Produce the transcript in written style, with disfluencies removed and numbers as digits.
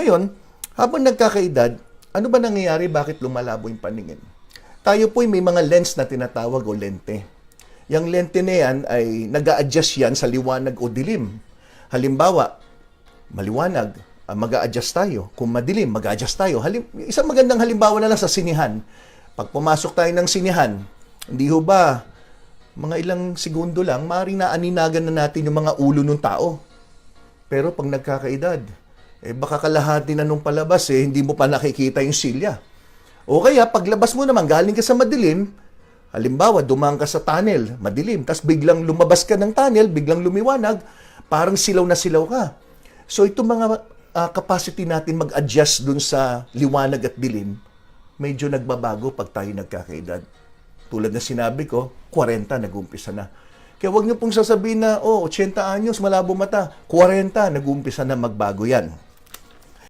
ngayon, habang nagkakaedad, ano ba nangyayari? Bakit lumalabo yung paningin? Tayo po'y may mga lens na tinatawag o lente. Yung lente na yan ay nag-a-adjust yan sa liwanag o dilim. Halimbawa, maliwanag, mag-a-adjust tayo. Kung madilim, mag-a-adjust tayo. Isang magandang halimbawa na lang sa sinihan. Pag pumasok tayo ng sinihan, hindi ho ba, mga ilang segundo lang, maaaring naaninagan na natin yung mga ulo ng tao. Pero pag nagkakaedad, baka kalahati na nung palabas, hindi mo pa nakikita yung silya. O kaya, paglabas mo naman, galing ka sa madilim, halimbawa, dumaan ka sa tunnel, madilim, tapos biglang lumabas ka ng tunnel, biglang lumiwanag, parang silaw na silaw ka. So, itong mga capacity natin mag-adjust dun sa liwanag at dilim, medyo nagbabago pag tayo nagkakaedad. Tulad na sinabi ko, 40, nag-umpisa na. Kaya huwag niyo pong sasabihin na, 80 anyos, malabo mata. 40, nag-umpisa na magbago yan.